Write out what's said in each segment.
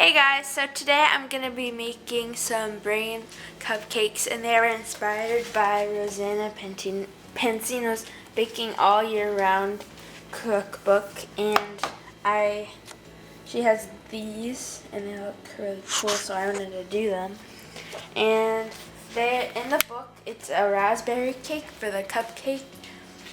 Hey guys, so today I'm going to be making some brain cupcakes, and they are inspired by Rosanna Pansino's Baking All Year Round cookbook, and she has these and they look really cool, so I wanted to do them. And in the book it's a raspberry cake for the cupcake,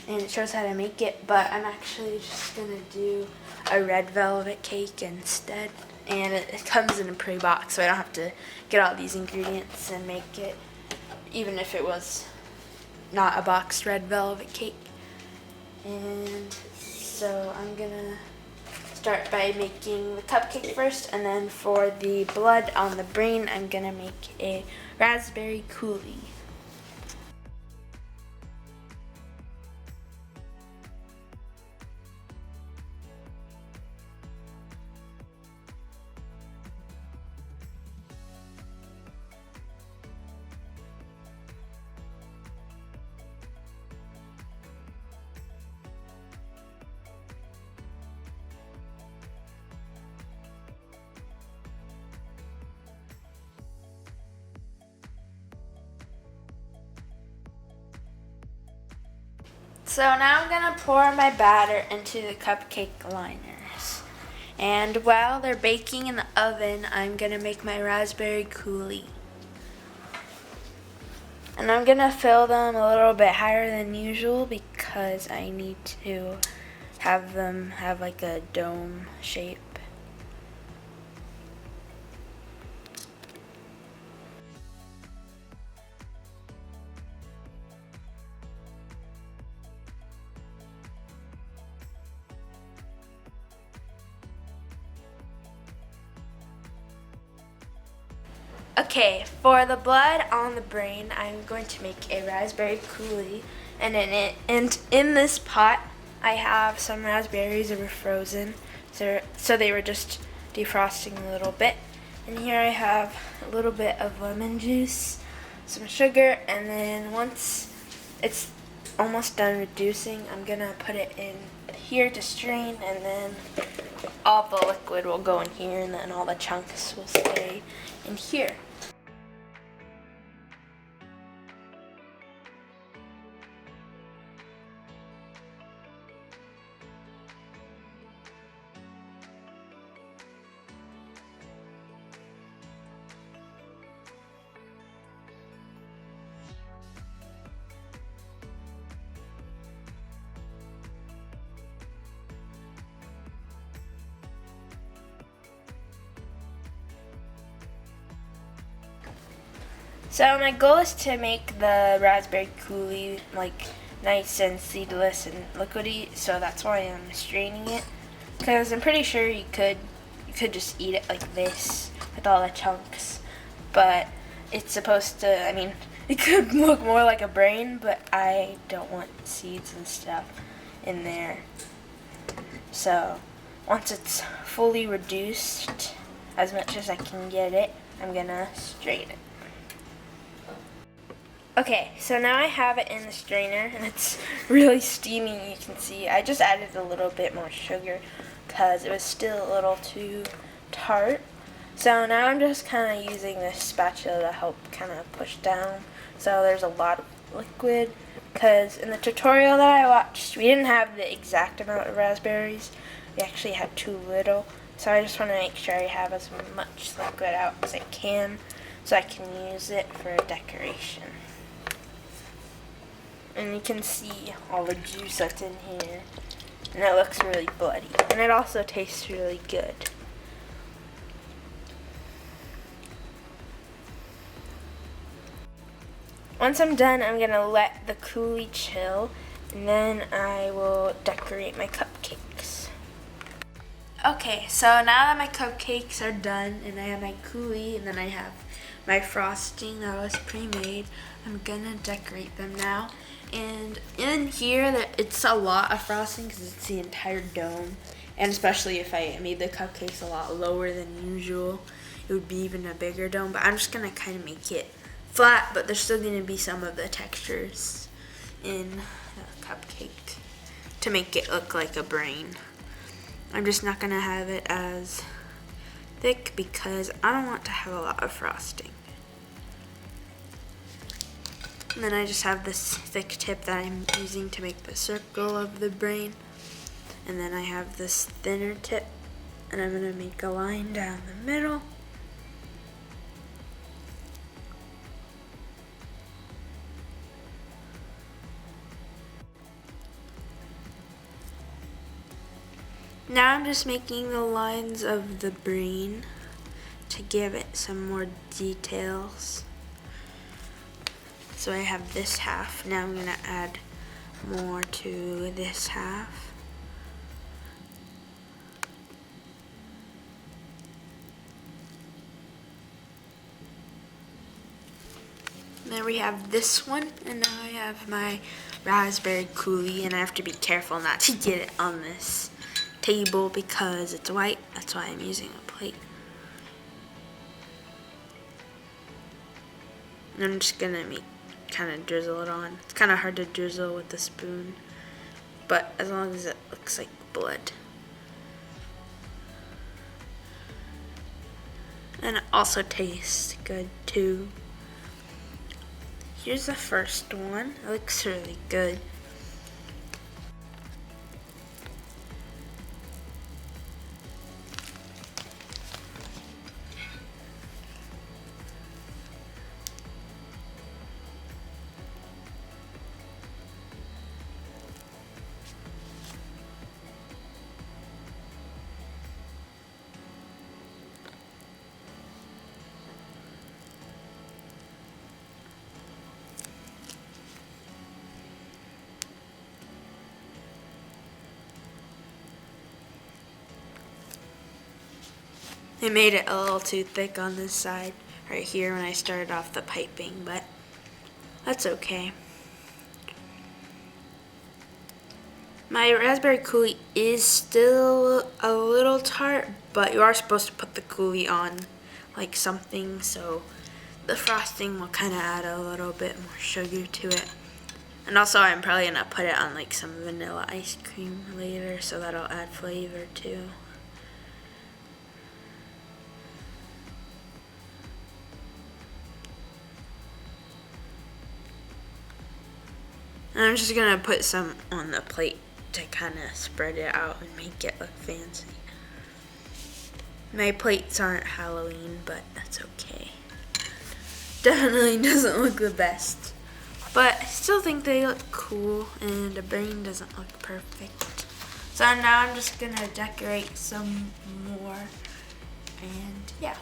and it shows how to make it, but I'm actually just going to do a red velvet cake instead. And it comes in a pre-box, so I don't have to get all these ingredients and make it, even if it was not a boxed red velvet cake. And so I'm gonna start by making the cupcake first, and then for the blood on the brain, I'm gonna make a raspberry coulis. So now I'm going to pour my batter into the cupcake liners. And while they're baking in the oven, I'm going to make my raspberry coulis. And I'm going to fill them a little bit higher than usual because I need to have them have like a dome shape. Okay, for the blood on the brain, I'm going to make a raspberry coulis, and in this pot, I have some raspberries that were frozen, so they were just defrosting a little bit. And here I have a little bit of lemon juice, some sugar, and then once it's almost done reducing, I'm gonna put it in here to strain, and then all the liquid will go in here, and then all the chunks will stay in here. So my goal is to make the raspberry coulis like nice and seedless and liquidy, so that's why I'm straining it. Because I'm pretty sure you could just eat it like this with all the chunks, but it's supposed to, I mean, it could look more like a brain, but I don't want seeds and stuff in there. So once it's fully reduced, as much as I can get it, I'm gonna strain it. Okay, so now I have it in the strainer, and it's really steamy, you can see. I just added a little bit more sugar because it was still a little too tart. So now I'm just kind of using this spatula to help kind of push down so there's a lot of liquid, because in the tutorial that I watched, we didn't have the exact amount of raspberries. We actually had too little, so I just want to make sure I have as much liquid out as I can so I can use it for decoration. And you can see all the juice that's in here, and it looks really bloody, and it also tastes really good. Once I'm done, I'm gonna let the coulis chill, and then I will decorate my cupcakes. Okay, so now that my cupcakes are done, and I have my coulis, and then I have my frosting that was pre-made, I'm gonna decorate them now. And in here, it's a lot of frosting because it's the entire dome. And especially if I made the cupcakes a lot lower than usual, it would be even a bigger dome. But I'm just going to kind of make it flat, but there's still going to be some of the textures in the cupcake to make it look like a brain. I'm just not going to have it as thick because I don't want to have a lot of frosting. And then I just have this thick tip that I'm using to make the circle of the brain. And then I have this thinner tip, and I'm going to make a line down the middle. Now I'm just making the lines of the brain to give it some more details. So I have this half. Now I'm going to add more to this half. Then we have this one, and now I have my raspberry coulis, and I have to be careful not to get it on this table because it's white. That's why I'm using a plate. And I'm just gonna kind of drizzle it on. It's kind of hard to drizzle with the spoon, but as long as it looks like blood. And it also tastes good too. Here's the first one. It looks really good. I made it a little too thick on this side right here when I started off the piping, but that's My raspberry coulis is still a little tart, but you are supposed to put the coulis on like something, so the frosting will kind of add a little bit more sugar to it. And also I'm probably going to put it on like some vanilla ice cream later, so that'll add flavor too. And I'm just going to put some on the plate to kind of spread it out and make it look fancy. My plates aren't Halloween, but that's okay. Definitely doesn't look the best. But I still think they look cool, and the brain doesn't look perfect. So now I'm just going to decorate some more, and yeah.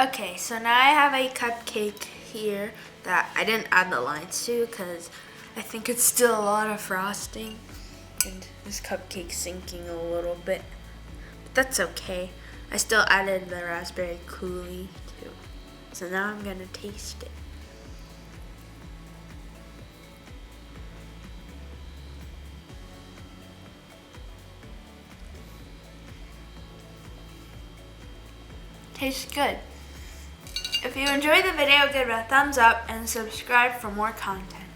Okay, so now I have a cupcake here that I didn't add the lines to because I think it's still a lot of frosting and this cupcake's sinking a little bit, but that's okay. I still added the raspberry coulis too. So now I'm gonna taste it. Tastes good. It If you enjoyed the video, give it a thumbs up and subscribe for more content.